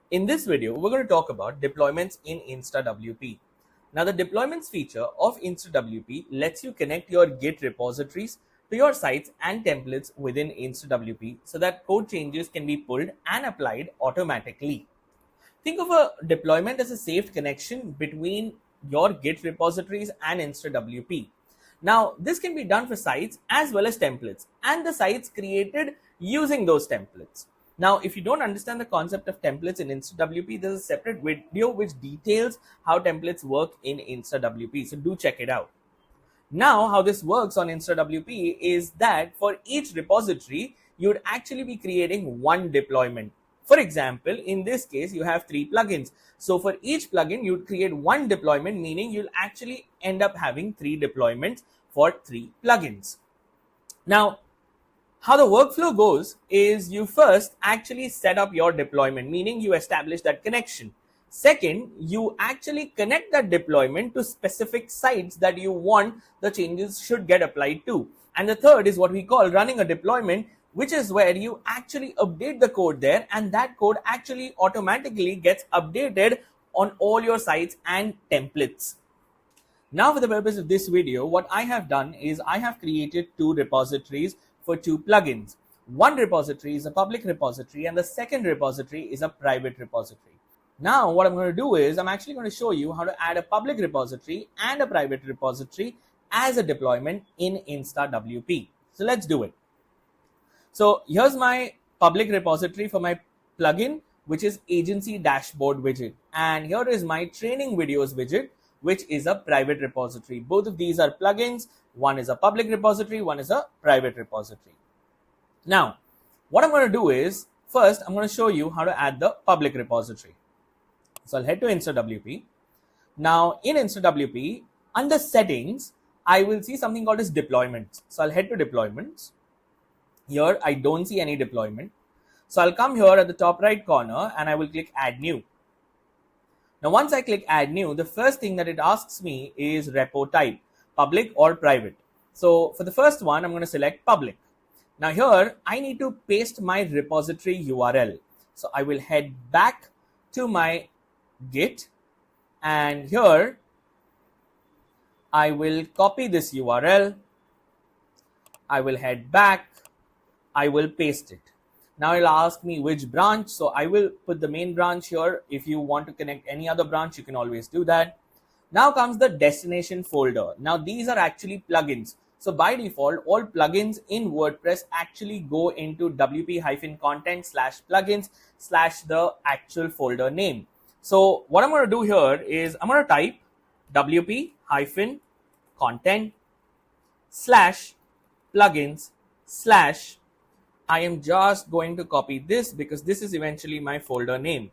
In this video, we're going to talk about deployments in InstaWP. Now, the deployments feature of InstaWP lets you connect your Git repositories to your sites and templates within InstaWP so that code changes can be pulled and applied automatically. Think of a deployment as a safe connection between your Git repositories and InstaWP. Now, this can be done for sites as well as templates and the sites created using those templates. Now, if you don't understand the concept of templates in InstaWP, there's a separate video which details how templates work in InstaWP. So do check it out. Now, how this works on InstaWP is that for each repository, you would actually be creating one deployment. For example, in this case, you have 3 plugins. So for each plugin, you'd create one deployment, meaning you'll actually end up having 3 deployments for 3 plugins. Now, how the workflow goes is you first actually set up your deployment, meaning you establish that connection. Second, you actually connect that deployment to specific sites that you want the changes should get applied to. And the third is what we call running a deployment, which is where you actually update the code there and that code actually automatically gets updated on all your sites and templates. Now, for the purpose of this video, what I have done is I have created 2 repositories for 2 plugins. One repository is a public repository and the second repository is a private repository. Now, what I'm going to do is I'm actually going to show you how to add a public repository and a private repository as a deployment in InstaWP. So let's do it. So here's my public repository for my plugin, which is agency dashboard widget. And here is my training videos widget, which is a private repository. Both of these are plugins. One is a public repository, one is a private repository. Now, what I'm going to do is, first, I'm going to show you how to add the public repository. So I'll head to InstaWP. Now, in InstaWP, under settings, I will see something called as deployments. So I'll head to deployments. Here, I don't see any deployment. So I'll come here at the top right corner and I will click add new. Now, once I click add new, the first thing that it asks me is repo type, public or private. So for the first one, I'm going to select public. Now here, I need to paste my repository URL. So I will head back to my Git and here I will copy this URL. I will head back. I will paste it. Now it'll ask me which branch. So I will put the main branch here. If you want to connect any other branch, you can always do that. Now comes the destination folder. Now these are actually plugins. So by default, all plugins in WordPress actually go into wp-content/plugins/ the actual folder name. So what I'm going to do here is I'm going to type wp-content/plugins/ I am just going to copy this because this is eventually my folder name.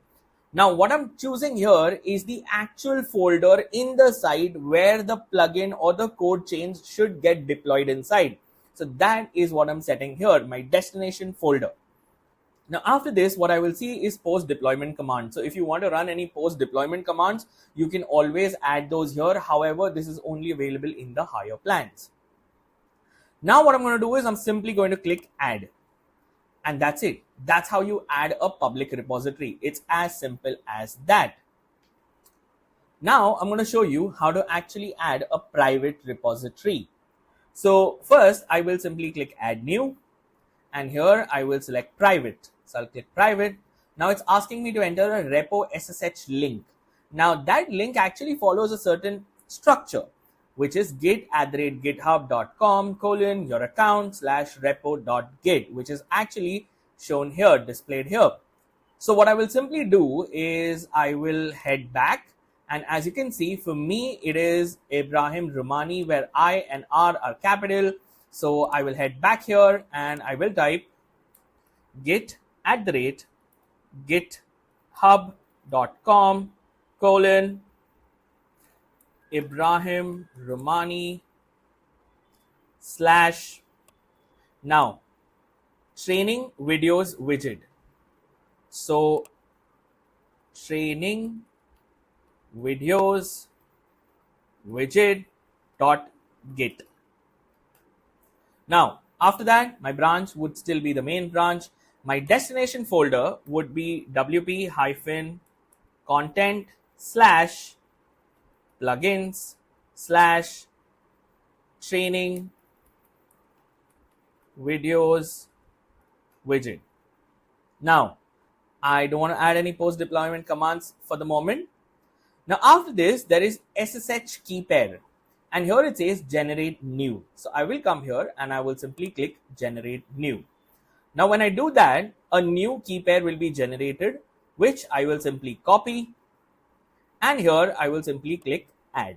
Now, what I'm choosing here is the actual folder in the site where the plugin or the code change should get deployed inside. So that is what I'm setting here, my destination folder. Now, after this, what I will see is post deployment commands. So if you want to run any post deployment commands, you can always add those here. However, this is only available in the higher plans. Now, what I'm going to do is I'm simply going to click add. And that's it. That's how you add a public repository. It's as simple as that. Now, I'm going to show you how to actually add a private repository. So first, I will simply click add new. And here I will select private. So I'll click private. Now it's asking me to enter a repo SSH link. Now that link actually follows a certain structure, which is git@github.com:your account/repo.git, which is actually shown here, displayed here. So what I will simply do is I will head back. And as you can see, for me, it is Ibrahim Rumani, where I and R are capital. So I will head back here and I will type git@github.com:Ibrahim Rumani/ now training videos widget. So training videos widget.git. Now, after that, my branch would still be the main branch. My destination folder would be wp-content slash plugins slash training videos widget. Now, I don't want to add any post deployment commands for the moment. Now after this, there is SSH key pair, and here it says generate new. So I will come here and I will simply click generate new. Now when I do that, a new key pair will be generated, which I will simply copy, and here I will simply click add.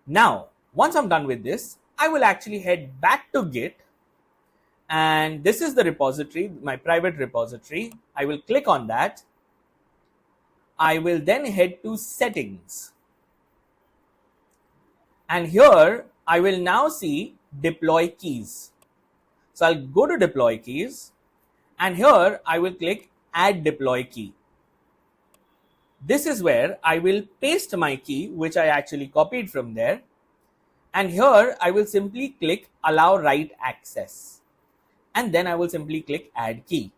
Now once I'm done with this, I will actually head back to Git, and this is the repository, my private repository. I will click on that. I will then head to settings, and here I will now see deploy keys. So I'll go to deploy keys, and here I will click add deploy key. This is where I will paste my key, which I actually copied from there, and here I will simply click allow write access, and then I will simply click add key.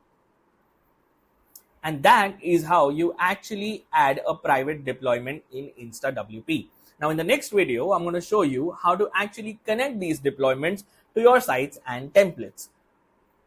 And that is how you actually add a private deployment in InstaWP. Now in the next video, I'm going to show you how to actually connect these deployments to your sites and templates.